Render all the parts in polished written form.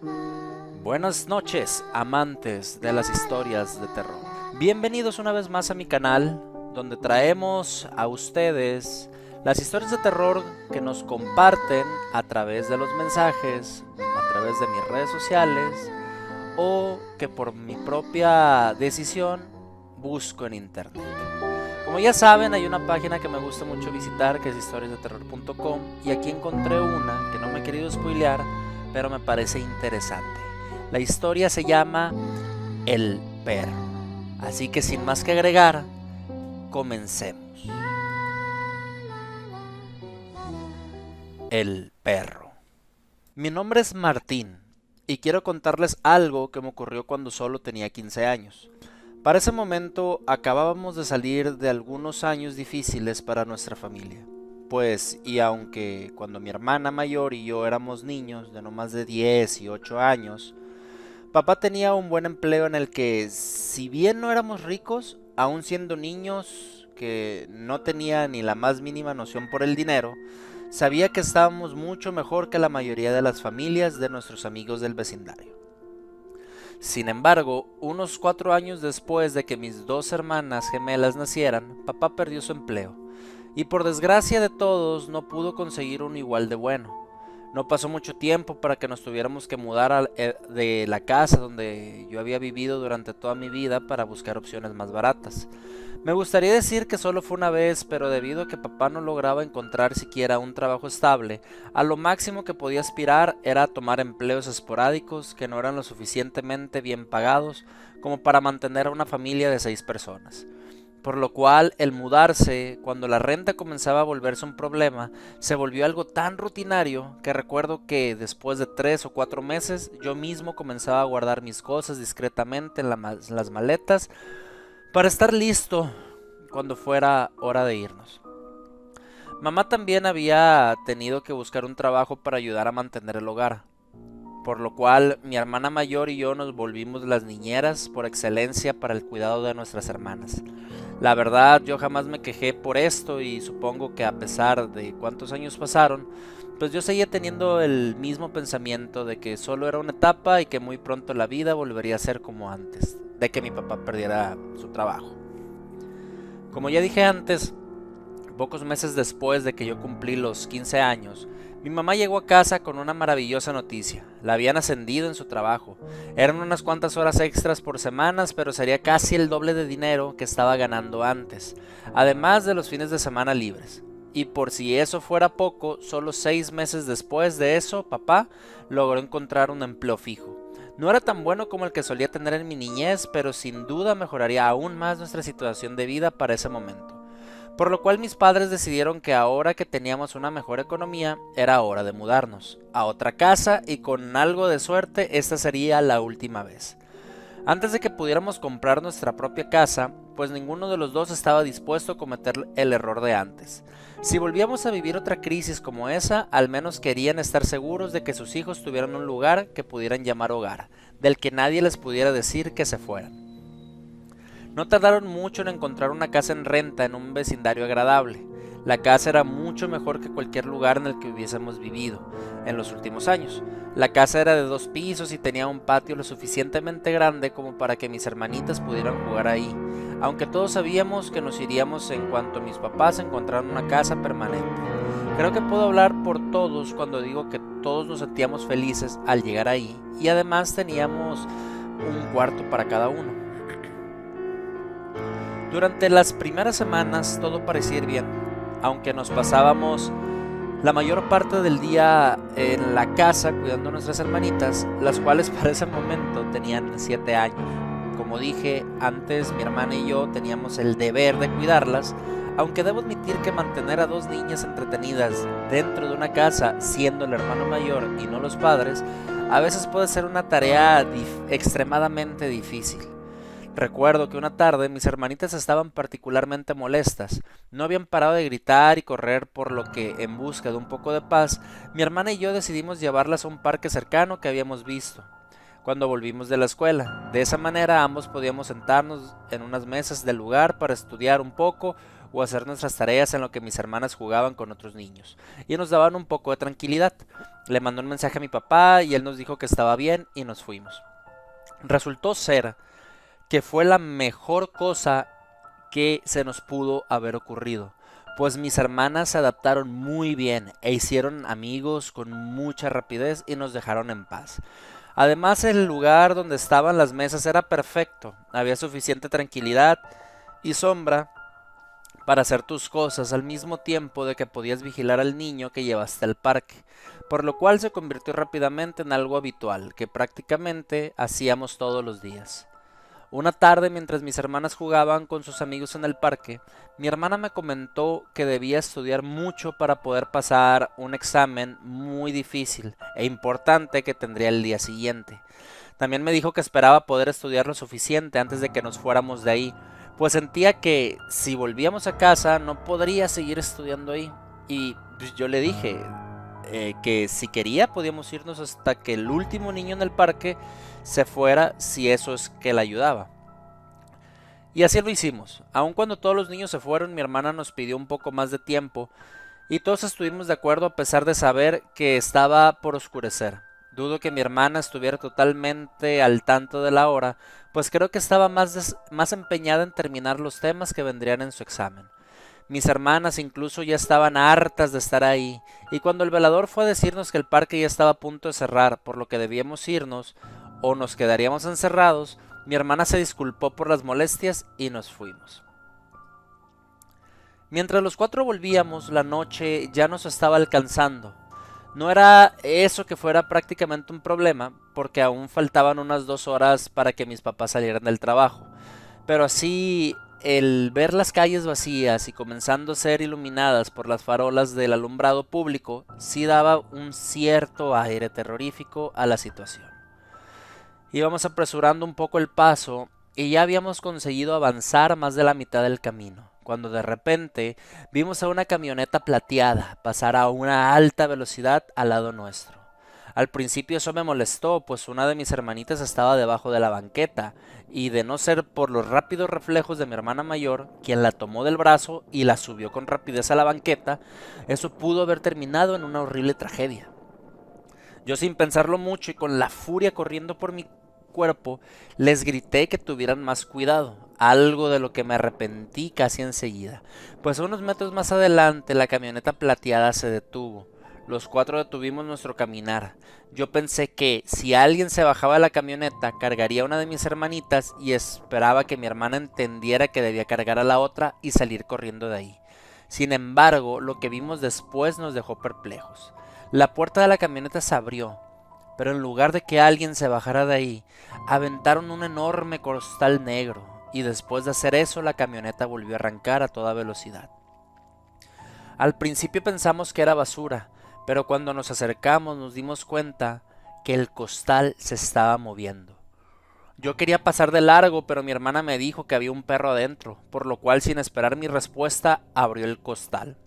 Buenas noches, amantes de las historias de terror. Bienvenidos una vez más a mi canal, donde traemos a ustedes las historias de terror que nos comparten a través de los mensajes, a través de mis redes sociales, o que por mi propia decisión busco en internet. Como ya saben, hay una página que me gusta mucho visitar, que es historiasdeterror.com, y aquí encontré una que no me he querido spoilear, pero me parece interesante. La historia se llama El Perro. Así que sin más que agregar, comencemos. El Perro. Mi nombre es Martín y quiero contarles algo que me ocurrió cuando solo tenía 15 años. Para ese momento acabábamos de salir de algunos años difíciles para nuestra familia. Pues, y aunque cuando mi hermana mayor y yo éramos niños de no más de 10 y 8 años, papá tenía un buen empleo en el que, si bien no éramos ricos, aún siendo niños que no tenía ni la más mínima noción por el dinero, sabía que estábamos mucho mejor que la mayoría de las familias de nuestros amigos del vecindario. Sin embargo, unos 4 años después de que mis dos hermanas gemelas nacieran, papá perdió su empleo, y por desgracia de todos no pudo conseguir uno igual de bueno. No pasó mucho tiempo para que nos tuviéramos que mudar de la casa donde yo había vivido durante toda mi vida para buscar opciones más baratas. Me gustaría decir que solo fue una vez, pero debido a que papá no lograba encontrar siquiera un trabajo estable, a lo máximo que podía aspirar era a tomar empleos esporádicos que no eran lo suficientemente bien pagados como para mantener a una familia de 6 personas. Por lo cual, el mudarse, cuando la renta comenzaba a volverse un problema, se volvió algo tan rutinario que recuerdo que después de 3 o 4 meses yo mismo comenzaba a guardar mis cosas discretamente en las maletas para estar listo cuando fuera hora de irnos. Mamá también había tenido que buscar un trabajo para ayudar a mantener el hogar, por lo cual mi hermana mayor y yo nos volvimos las niñeras por excelencia para el cuidado de nuestras hermanas. La verdad, yo jamás me quejé por esto y supongo que a pesar de cuántos años pasaron, pues yo seguía teniendo el mismo pensamiento de que solo era una etapa y que muy pronto la vida volvería a ser como antes, de que mi papá perdiera su trabajo. Como ya dije antes, pocos meses después de que yo cumplí los 15 años, mi mamá llegó a casa con una maravillosa noticia. La habían ascendido en su trabajo. Eran unas cuantas horas extras por semanas, pero sería casi el doble de dinero que estaba ganando antes, además de los fines de semana libres. Y por si eso fuera poco, solo 6 meses después de eso, papá logró encontrar un empleo fijo. No era tan bueno como el que solía tener en mi niñez, pero sin duda mejoraría aún más nuestra situación de vida para ese momento. Por lo cual mis padres decidieron que ahora que teníamos una mejor economía, era hora de mudarnos a otra casa y con algo de suerte esta sería la última vez. Antes de que pudiéramos comprar nuestra propia casa, pues ninguno de los dos estaba dispuesto a cometer el error de antes. Si volvíamos a vivir otra crisis como esa, al menos querían estar seguros de que sus hijos tuvieran un lugar que pudieran llamar hogar, del que nadie les pudiera decir que se fueran. No tardaron mucho en encontrar una casa en renta en un vecindario agradable. La casa era mucho mejor que cualquier lugar en el que hubiésemos vivido en los últimos años. La casa era de 2 pisos y tenía un patio lo suficientemente grande como para que mis hermanitas pudieran jugar ahí, aunque todos sabíamos que nos iríamos en cuanto mis papás encontraran una casa permanente. Creo que puedo hablar por todos cuando digo que todos nos sentíamos felices al llegar ahí y además teníamos un cuarto para cada uno. Durante las primeras semanas todo parecía ir bien, aunque nos pasábamos la mayor parte del día en la casa cuidando a nuestras hermanitas, las cuales para ese momento tenían 7 años. Como dije antes, mi hermana y yo teníamos el deber de cuidarlas, aunque debo admitir que mantener a 2 niñas entretenidas dentro de una casa, siendo el hermano mayor y no los padres, a veces puede ser una tarea extremadamente difícil. Recuerdo que una tarde mis hermanitas estaban particularmente molestas. No habían parado de gritar y correr, por lo que, en busca de un poco de paz, mi hermana y yo decidimos llevarlas a un parque cercano que habíamos visto cuando volvimos de la escuela. De esa manera ambos podíamos sentarnos en unas mesas del lugar para estudiar un poco o hacer nuestras tareas en lo que mis hermanas jugaban con otros niños, y nos daban un poco de tranquilidad. Le mandó un mensaje a mi papá y él nos dijo que estaba bien y nos fuimos. Resultó ser que fue la mejor cosa que se nos pudo haber ocurrido, pues mis hermanas se adaptaron muy bien e hicieron amigos con mucha rapidez y nos dejaron en paz. Además, el lugar donde estaban las mesas era perfecto, había suficiente tranquilidad y sombra para hacer tus cosas al mismo tiempo de que podías vigilar al niño que llevaste al parque, por lo cual se convirtió rápidamente en algo habitual que prácticamente hacíamos todos los días. Una tarde, mientras mis hermanas jugaban con sus amigos en el parque, mi hermana me comentó que debía estudiar mucho para poder pasar un examen muy difícil e importante que tendría el día siguiente. También me dijo que esperaba poder estudiar lo suficiente antes de que nos fuéramos de ahí, pues sentía que si volvíamos a casa no podría seguir estudiando ahí. Y pues, yo le dije que si quería podíamos irnos hasta que el último niño en el parque se fuera, si eso es que le ayudaba. Y así lo hicimos. Aun cuando todos los niños se fueron, mi hermana nos pidió un poco más de tiempo y todos estuvimos de acuerdo a pesar de saber que estaba por oscurecer. Dudo que mi hermana estuviera totalmente al tanto de la hora, pues creo que estaba más empeñada en terminar los temas que vendrían en su examen. Mis hermanas incluso ya estaban hartas de estar ahí, y cuando el velador fue a decirnos que el parque ya estaba a punto de cerrar, por lo que debíamos irnos o nos quedaríamos encerrados, mi hermana se disculpó por las molestias y nos fuimos. Mientras los cuatro volvíamos, la noche ya nos estaba alcanzando. No era eso que fuera prácticamente un problema, porque aún faltaban unas 2 horas para que mis papás salieran del trabajo. Pero así, el ver las calles vacías y comenzando a ser iluminadas por las farolas del alumbrado público, sí daba un cierto aire terrorífico a la situación. Íbamos apresurando un poco el paso y ya habíamos conseguido avanzar más de la mitad del camino, cuando de repente vimos a una camioneta plateada pasar a una alta velocidad al lado nuestro. Al principio eso me molestó, pues una de mis hermanitas estaba debajo de la banqueta, y de no ser por los rápidos reflejos de mi hermana mayor, quien la tomó del brazo y la subió con rapidez a la banqueta, eso pudo haber terminado en una horrible tragedia. Yo, sin pensarlo mucho y con la furia corriendo por mi cuerpo, les grité que tuvieran más cuidado, algo de lo que me arrepentí casi enseguida, pues unos metros más adelante la camioneta plateada se detuvo. Los cuatro detuvimos nuestro caminar. Yo pensé que si alguien se bajaba de la camioneta, cargaría a una de mis hermanitas y esperaba que mi hermana entendiera que debía cargar a la otra y salir corriendo de ahí. Sin embargo, lo que vimos después nos dejó perplejos. La puerta de la camioneta se abrió, pero en lugar de que alguien se bajara de ahí, aventaron un enorme costal negro, y después de hacer eso la camioneta volvió a arrancar a toda velocidad. Al principio pensamos que era basura, pero cuando nos acercamos nos dimos cuenta que el costal se estaba moviendo. Yo quería pasar de largo, pero mi hermana me dijo que había un perro adentro, por lo cual, sin esperar mi respuesta, abrió el costal.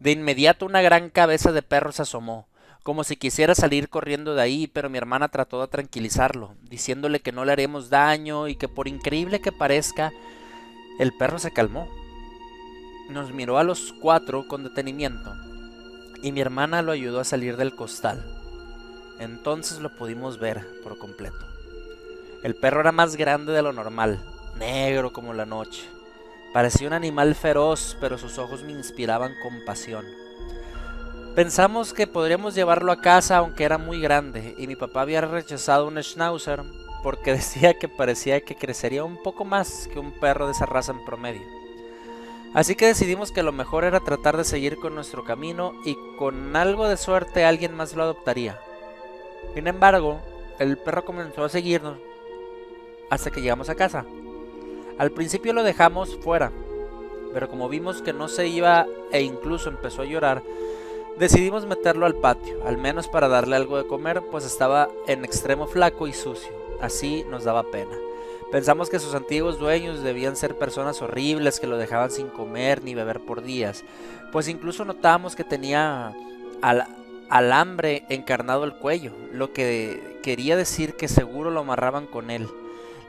De inmediato una gran cabeza de perro se asomó, como si quisiera salir corriendo de ahí, pero mi hermana trató de tranquilizarlo, diciéndole que no le haríamos daño y que, por increíble que parezca, el perro se calmó. Nos miró a los cuatro con detenimiento y mi hermana lo ayudó a salir del costal. Entonces lo pudimos ver por completo. El perro era más grande de lo normal, negro como la noche. Parecía un animal feroz, pero sus ojos me inspiraban compasión. Pensamos que podríamos llevarlo a casa, aunque era muy grande, y mi papá había rechazado un schnauzer porque decía que parecía que crecería un poco más que un perro de esa raza en promedio. Así que decidimos que lo mejor era tratar de seguir con nuestro camino y con algo de suerte alguien más lo adoptaría. Sin embargo, el perro comenzó a seguirnos hasta que llegamos a casa. Al principio lo dejamos fuera, pero como vimos que no se iba e incluso empezó a llorar, decidimos meterlo al patio, al menos para darle algo de comer, pues estaba en extremo flaco y sucio. Así nos daba pena. Pensamos que sus antiguos dueños debían ser personas horribles que lo dejaban sin comer ni beber por días, pues incluso notamos que tenía alambre encarnado el cuello, lo que quería decir que seguro lo amarraban con él.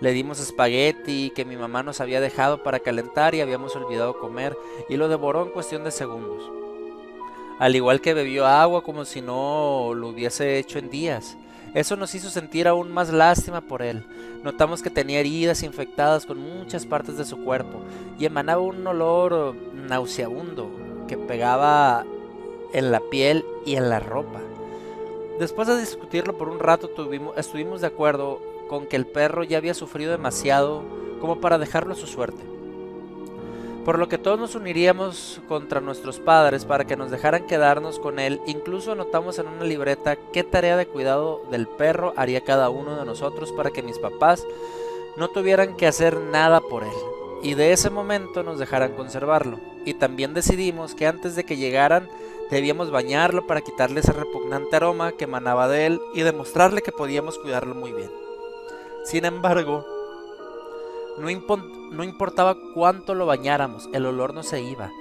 Le dimos espagueti que mi mamá nos había dejado para calentar y habíamos olvidado comer, y lo devoró en cuestión de segundos. Al igual que bebió agua como si no lo hubiese hecho en días. Eso nos hizo sentir aún más lástima por él. Notamos que tenía heridas infectadas con muchas partes de su cuerpo y emanaba un olor nauseabundo que pegaba en la piel y en la ropa. Después de discutirlo por un rato estuvimos de acuerdo con que el perro ya había sufrido demasiado como para dejarlo a su suerte, por lo que todos nos uniríamos contra nuestros padres para que nos dejaran quedarnos con él. Incluso anotamos en una libreta qué tarea de cuidado del perro haría cada uno de nosotros para que mis papás no tuvieran que hacer nada por él, y de ese momento nos dejaran conservarlo. Y también decidimos que antes de que llegaran debíamos bañarlo para quitarle ese repugnante aroma que emanaba de él y demostrarle que podíamos cuidarlo muy bien. Sin embargo, no importaba cuánto lo bañáramos, el olor no se iba.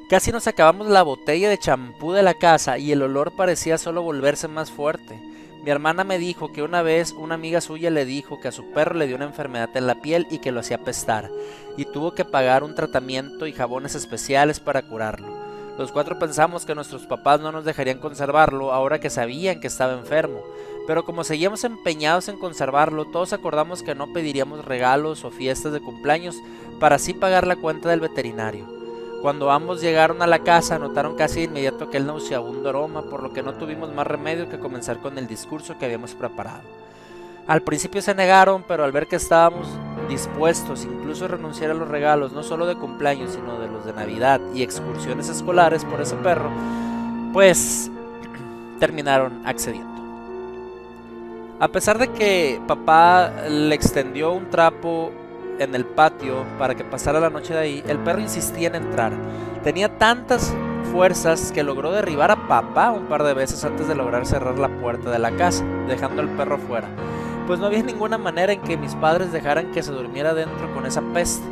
Casi nos acabamos la botella de champú de la casa y el olor parecía solo volverse más fuerte. Mi hermana me dijo que una vez una amiga suya le dijo que a su perro le dio una enfermedad en la piel y que lo hacía apestar, y tuvo que pagar un tratamiento y jabones especiales para curarlo. Los cuatro pensamos que nuestros papás no nos dejarían conservarlo ahora que sabían que estaba enfermo, pero como seguíamos empeñados en conservarlo, todos acordamos que no pediríamos regalos o fiestas de cumpleaños para así pagar la cuenta del veterinario. Cuando ambos llegaron a la casa, notaron casi de inmediato aquel nauseabundo aroma, por lo que no tuvimos más remedio que comenzar con el discurso que habíamos preparado. Al principio se negaron, pero al ver que estábamos dispuestos incluso a renunciar a los regalos, no solo de cumpleaños, sino de los de Navidad y excursiones escolares por ese perro, pues terminaron accediendo. A pesar de que papá le extendió un trapo en el patio para que pasara la noche de ahí, el perro insistía en entrar. Tenía tantas fuerzas que logró derribar a papá un par de veces antes de lograr cerrar la puerta de la casa, dejando al perro fuera, pues no había ninguna manera en que mis padres dejaran que se durmiera dentro con esa peste.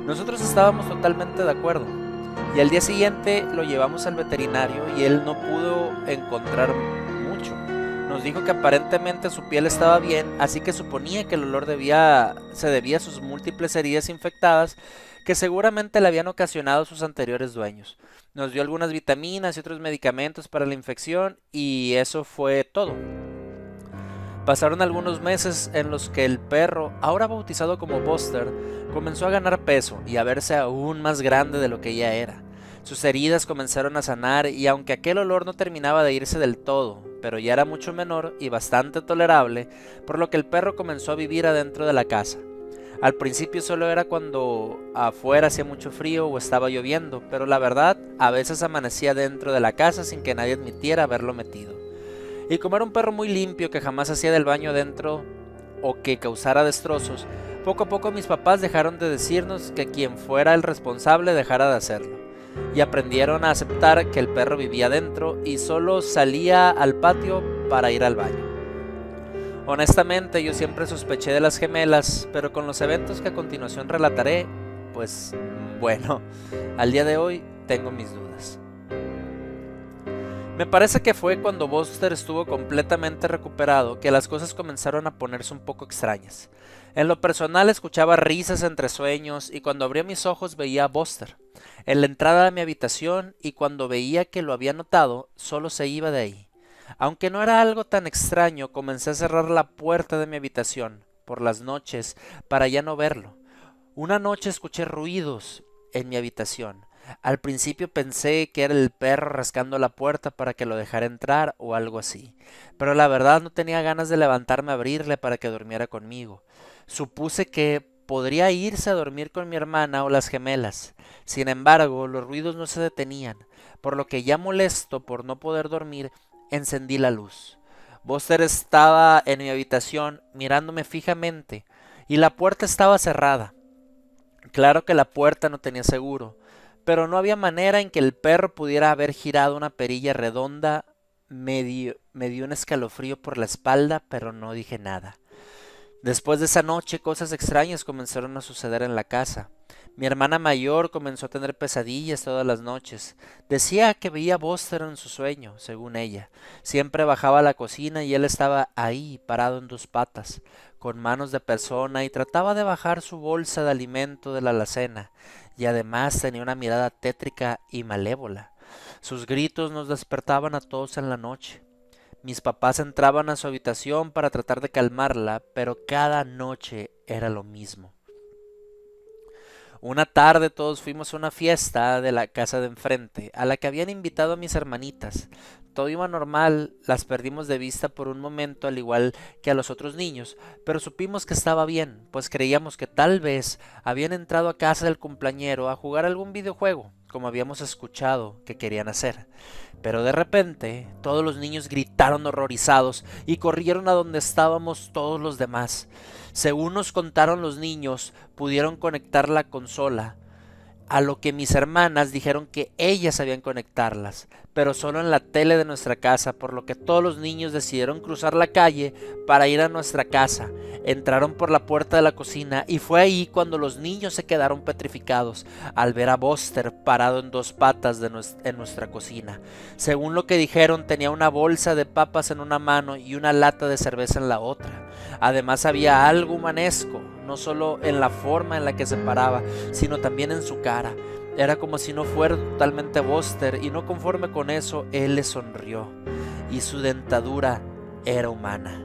Nosotros estábamos totalmente de acuerdo, y al día siguiente lo llevamos al veterinario y él no pudo encontrar mucho. Nos dijo que aparentemente su piel estaba bien, así que suponía que el olor se debía a sus múltiples heridas infectadas que seguramente le habían ocasionado sus anteriores dueños. Nos dio algunas vitaminas y otros medicamentos para la infección y eso fue todo. Pasaron algunos meses en los que el perro, ahora bautizado como Buster, comenzó a ganar peso y a verse aún más grande de lo que ya era. Sus heridas comenzaron a sanar y aunque aquel olor no terminaba de irse del todo, pero ya era mucho menor y bastante tolerable, por lo que el perro comenzó a vivir adentro de la casa. Al principio solo era cuando afuera hacía mucho frío o estaba lloviendo, pero la verdad, a veces amanecía dentro de la casa sin que nadie admitiera haberlo metido. Y como era un perro muy limpio que jamás hacía del baño dentro o que causara destrozos, poco a poco mis papás dejaron de decirnos que quien fuera el responsable dejara de hacerlo, y aprendieron a aceptar que el perro vivía dentro y solo salía al patio para ir al baño. Honestamente, yo siempre sospeché de las gemelas, pero con los eventos que a continuación relataré, pues bueno, al día de hoy tengo mis dudas. Me parece que fue cuando Buster estuvo completamente recuperado que las cosas comenzaron a ponerse un poco extrañas. En lo personal escuchaba risas entre sueños y cuando abría mis ojos veía a Buster en la entrada de mi habitación, y cuando veía que lo había notado, solo se iba de ahí. Aunque no era algo tan extraño, comencé a cerrar la puerta de mi habitación por las noches para ya no verlo. Una noche escuché ruidos en mi habitación. Al principio pensé que era el perro rascando la puerta para que lo dejara entrar o algo así, pero la verdad no tenía ganas de levantarme a abrirle para que durmiera conmigo. Supuse que podría irse a dormir con mi hermana o las gemelas. Sin embargo, los ruidos no se detenían, por lo que ya molesto por no poder dormir, encendí la luz. Buster estaba en mi habitación mirándome fijamente y la puerta estaba cerrada. Claro que la puerta no tenía seguro, pero no había manera en que el perro pudiera haber girado una perilla redonda. Me dio un escalofrío por la espalda, pero no dije nada. Después de esa noche, cosas extrañas comenzaron a suceder en la casa. Mi hermana mayor comenzó a tener pesadillas todas las noches. Decía que veía a Buster en su sueño, según ella. Siempre bajaba a la cocina y él estaba ahí, parado en dos patas, con manos de persona, y trataba de bajar su bolsa de alimento de la alacena, y además tenía una mirada tétrica y malévola. Sus gritos nos despertaban a todos en la noche. Mis papás entraban a su habitación para tratar de calmarla, pero cada noche era lo mismo. Una tarde todos fuimos a una fiesta de la casa de enfrente, a la que habían invitado a mis hermanitas. Todo iba normal, las perdimos de vista por un momento al igual que a los otros niños, pero supimos que estaba bien, pues creíamos que tal vez habían entrado a casa del cumpleañero a jugar algún videojuego, como habíamos escuchado que querían hacer. Pero de repente todos los niños gritaron horrorizados y corrieron a donde estábamos todos los demás. Según nos contaron los niños, pudieron conectar la consola, a lo que mis hermanas dijeron que ellas sabían conectarlas, pero solo en la tele de nuestra casa, por lo que todos los niños decidieron cruzar la calle para ir a nuestra casa. Entraron por la puerta de la cocina y fue ahí cuando los niños se quedaron petrificados al ver a Buster parado en dos patas en nuestra cocina. Según lo que dijeron, tenía una bolsa de papas en una mano y una lata de cerveza en la otra. Además había algo humanesco, no solo en la forma en la que se paraba, sino también en su cara. Era como si no fuera totalmente Buster, y no conforme con eso, él le sonrió, y su dentadura era humana.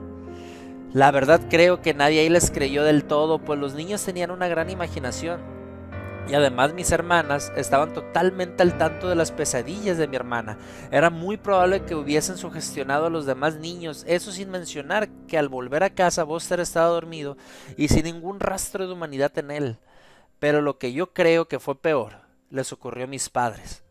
La verdad creo que nadie ahí les creyó del todo, pues los niños tenían una gran imaginación. Y además mis hermanas estaban totalmente al tanto de las pesadillas de mi hermana. Era muy probable que hubiesen sugestionado a los demás niños, eso sin mencionar que al volver a casa Buster estaba dormido y sin ningún rastro de humanidad en él. Pero lo que yo creo que fue peor, les ocurrió a mis padres.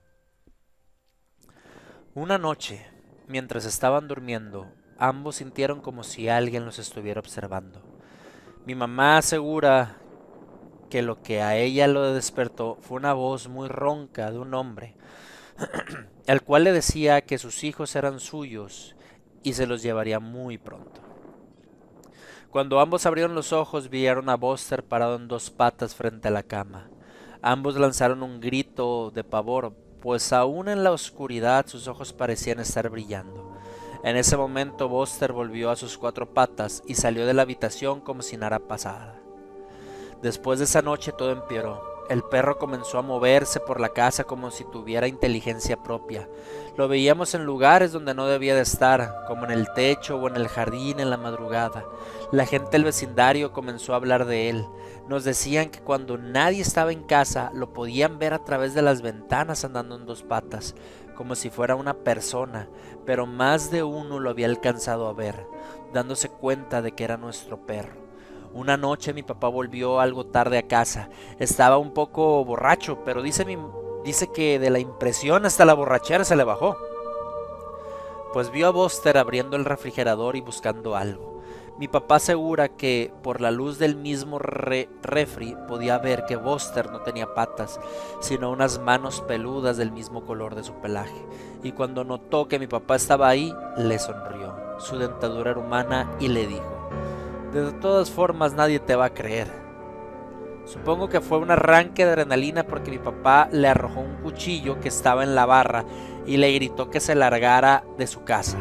Una noche, mientras estaban durmiendo, ambos sintieron como si alguien los estuviera observando. Mi mamá asegura que lo que a ella lo despertó fue una voz muy ronca de un hombre, el cual le decía que sus hijos eran suyos y se los llevaría muy pronto. Cuando ambos abrieron los ojos, vieron a Buster parado en dos patas frente a la cama. Ambos lanzaron un grito de pavor, pues aún en la oscuridad sus ojos parecían estar brillando. En ese momento Buster volvió a sus cuatro patas y salió de la habitación como si nada pasara. Después de esa noche todo empeoró. El perro comenzó a moverse por la casa como si tuviera inteligencia propia. Lo veíamos en lugares donde no debía de estar, como en el techo o en el jardín en la madrugada. La gente del vecindario comenzó a hablar de él. Nos decían que cuando nadie estaba en casa lo podían ver a través de las ventanas andando en dos patas, como si fuera una persona, pero más de uno lo había alcanzado a ver, dándose cuenta de que era nuestro perro. Una noche mi papá volvió algo tarde a casa. Estaba un poco borracho, pero dice que de la impresión hasta la borrachera se le bajó. Pues vio a Buster abriendo el refrigerador y buscando algo. Mi papá asegura que por la luz del mismo refri podía ver que Buster no tenía patas, sino unas manos peludas del mismo color de su pelaje. Y cuando notó que mi papá estaba ahí, le sonrió. Su dentadura era humana y le dijo: de todas formas nadie te va a creer. Supongo que fue un arranque de adrenalina porque mi papá le arrojó un cuchillo que estaba en la barra y le gritó que se largara de su casa.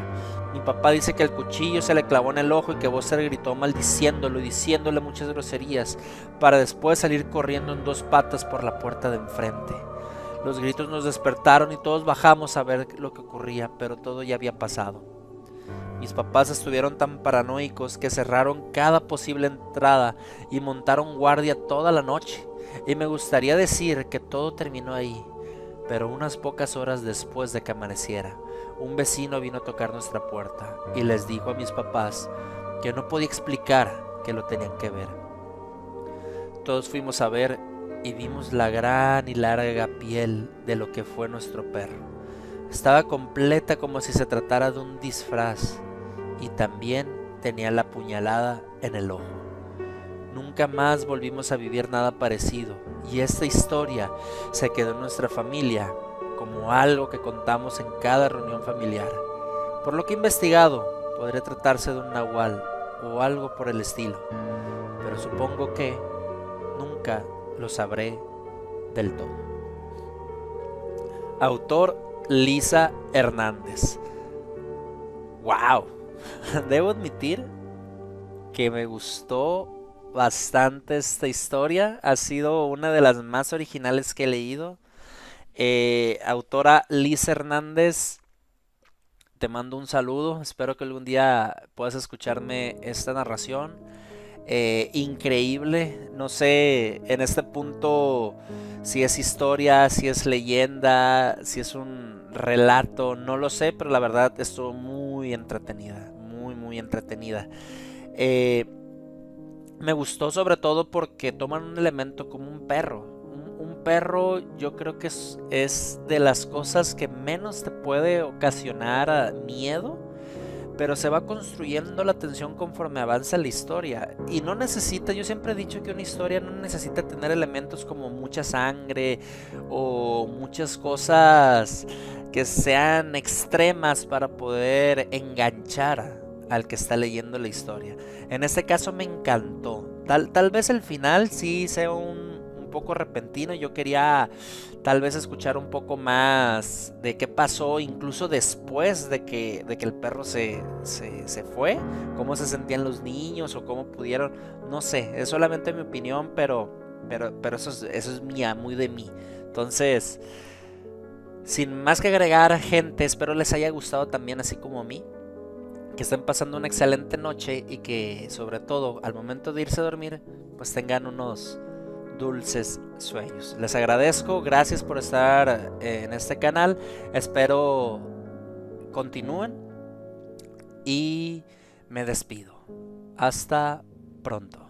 Mi papá dice que el cuchillo se le clavó en el ojo y que Buster gritó maldiciéndolo y diciéndole muchas groserías para después salir corriendo en dos patas por la puerta de enfrente. Los gritos nos despertaron y todos bajamos a ver lo que ocurría, pero todo ya había pasado. Mis papás estuvieron tan paranoicos que cerraron cada posible entrada y montaron guardia toda la noche. Y me gustaría decir que todo terminó ahí, pero unas pocas horas después de que amaneciera, un vecino vino a tocar nuestra puerta y les dijo a mis papás que no podía explicar que lo tenían que ver. Todos fuimos a ver y vimos la gran y larga piel de lo que fue nuestro perro. Estaba completa como si se tratara de un disfraz. Y también tenía la puñalada en el ojo. Nunca más volvimos a vivir nada parecido, y esta historia se quedó en nuestra familia como algo que contamos en cada reunión familiar. Por lo que he investigado, podría tratarse de un nahual o algo por el estilo, pero supongo que nunca lo sabré del todo. Autor Lisa Hernández. ¡Wow! Debo admitir que me gustó bastante esta historia. Ha sido una de las más originales que he leído. Autora Lisa Hernández, te mando un saludo. Espero que algún día puedas escucharme esta narración. Increíble. No sé en este punto si es historia, si es leyenda, si es un relato. No lo sé, pero la verdad estuvo muy entretenida. Muy, muy entretenida. Eh, Me gustó sobre todo porque toman un elemento como un perro. Un perro yo creo que es de las cosas que menos te puede ocasionar miedo, pero se va construyendo la tensión conforme avanza la historia. Y no necesita, yo siempre he dicho que una historia no necesita tener elementos como mucha sangre o muchas cosas que sean extremas para poder enganchar al que está leyendo la historia. En este caso me encantó. Tal vez el final sí sea un poco repentino. Yo quería tal vez escuchar un poco más de qué pasó incluso después de que el perro se fue. Cómo se sentían los niños o cómo pudieron. No sé, es solamente mi opinión, pero eso es mía, muy de mí. Entonces, sin más que agregar, gente, espero les haya gustado también así como a mí, que estén pasando una excelente noche y que sobre todo al momento de irse a dormir pues tengan unos dulces sueños. Les agradezco, gracias por estar en este canal, espero continúen y me despido. Hasta pronto.